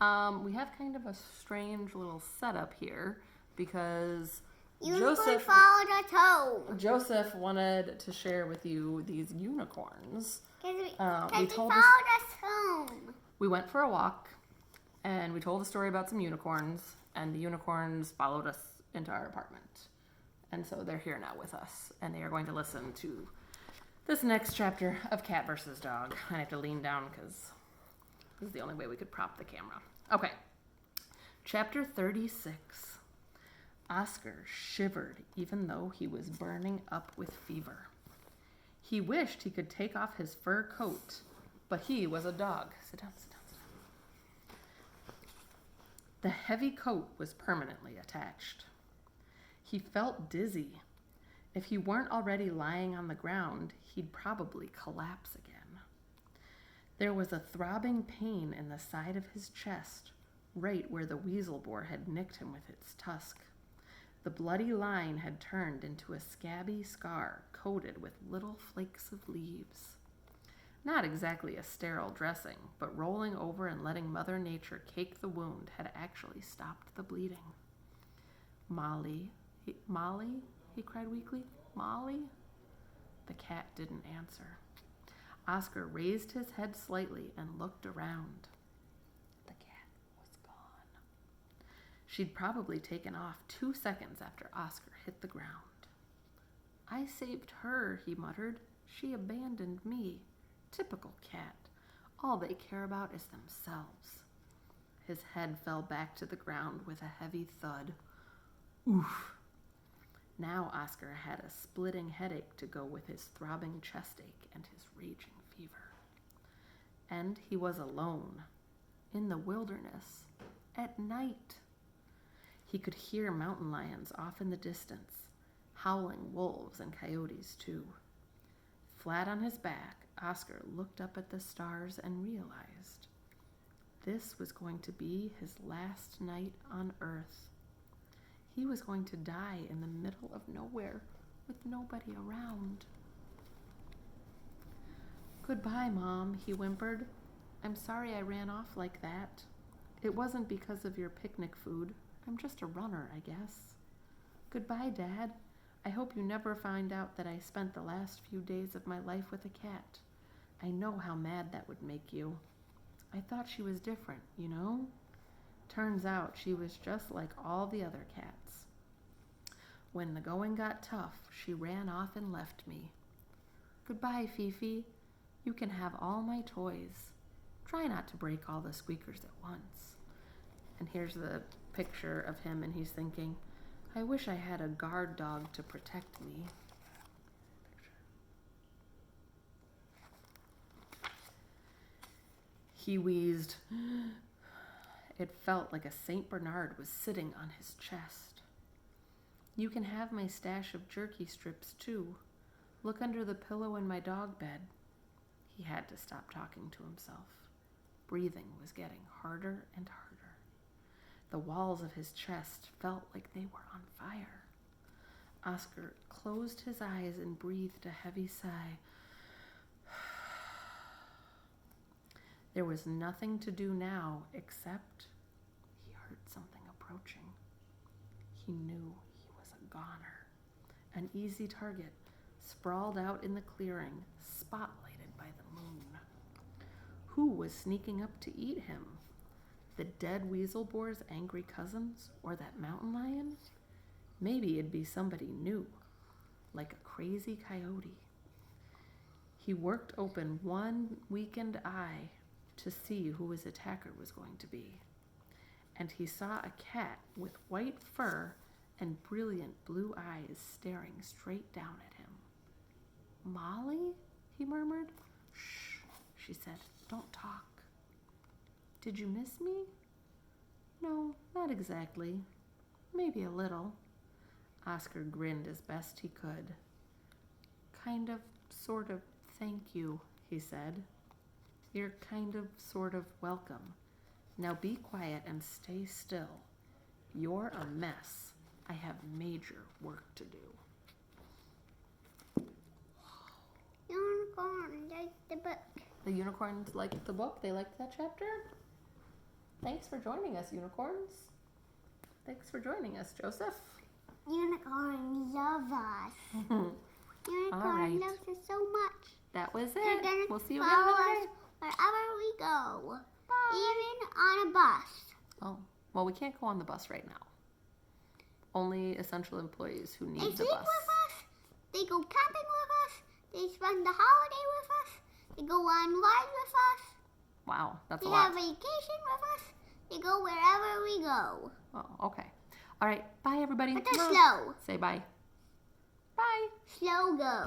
We have kind of a strange little setup here because Unicorn followed us home. Joseph wanted to share with you these unicorns. He followed us home. We went for a walk, and we told a story about some unicorns, and the unicorns followed us into our apartment. And so they're here now with us, and they are going to listen to this next chapter of Katt versus Dogg. I have to lean down because this is the only way we could prop the camera. Okay. Chapter 36. Oscar shivered even though he was burning up with fever. He wished he could take off his fur coat, but he was a dog. Sit down, sit down, sit down. The heavy coat was permanently attached. He felt dizzy. If he weren't already lying on the ground, he'd probably collapse again. There was a throbbing pain in the side of his chest, right where the weasel boar had nicked him with its tusk. The bloody line had turned into a scabby scar coated with little flakes of leaves. Not exactly a sterile dressing, but rolling over and letting Mother Nature cake the wound had actually stopped the bleeding. Molly, he cried weakly. Molly? The cat didn't answer. Oscar raised his head slightly and looked around. The cat was gone. She'd probably taken off 2 seconds after Oscar hit the ground. I saved her, he muttered. She abandoned me. Typical cat. All they care about is themselves. His head fell back to the ground with a heavy thud. Oof. Now Oscar had a splitting headache to go with his throbbing chest ache and his raging fever. And he was alone, in the wilderness, at night. He could hear mountain lions off in the distance, howling wolves and coyotes too. Flat on his back, Oscar looked up at the stars and realized this was going to be his last night on Earth. He was going to die in the middle of nowhere with nobody around. Goodbye, Mom, he whimpered. I'm sorry I ran off like that. It wasn't because of your picnic food. I'm just a runner, I guess. Goodbye, Dad. I hope you never find out that I spent the last few days of my life with a cat. I know how mad that would make you. I thought she was different, you know? Turns out she was just like all the other cats. When the going got tough, she ran off and left me. Goodbye, Fifi. You can have all my toys. Try not to break all the squeakers at once. And here's the picture of him, and he's thinking, I wish I had a guard dog to protect me. He wheezed. It felt like a St. Bernard was sitting on his chest. You can have my stash of jerky strips, too. Look under the pillow in my dog bed. He had to stop talking to himself. Breathing was getting harder and harder. The walls of his chest felt like they were on fire. Oscar closed his eyes and breathed a heavy sigh. There was nothing to do now except he heard something approaching. He knew he was a goner, an easy target, sprawled out in the clearing, spotlighted by the moon. Who was sneaking up to eat him? The dead weasel boar's angry cousins, or that mountain lion? Maybe it'd be somebody new, like a crazy coyote. He worked open one weakened eye to see who his attacker was going to be. And he saw a cat with white fur and brilliant blue eyes staring straight down at him. Molly? He murmured. Shh, she said. Don't talk. Did you miss me? No, not exactly. Maybe a little. Oscar grinned as best he could. Kind of, sort of, thank you, he said. You're kind of, sort of welcome. Now be quiet and stay still. You're a mess. I have major work to do. Unicorn liked the book. The unicorns liked the book? They liked that chapter? Thanks for joining us, unicorns. Thanks for joining us, Joseph. Unicorns love us. Unicorns love us so much. That was They're it. gonna We'll see you again follow another us day. wherever we go. Bye. Even on a bus. Oh, well, we can't go on the bus right now. Only essential employees who need They the sleep bus. with us. They go camping with us. They spend the holiday with us. They go on rides with us. Wow, that's They a lot. have vacation with us. They go wherever we go. Oh, okay. All right. Bye, everybody. But they're Mwah. slow. Say bye. Bye. Slow go.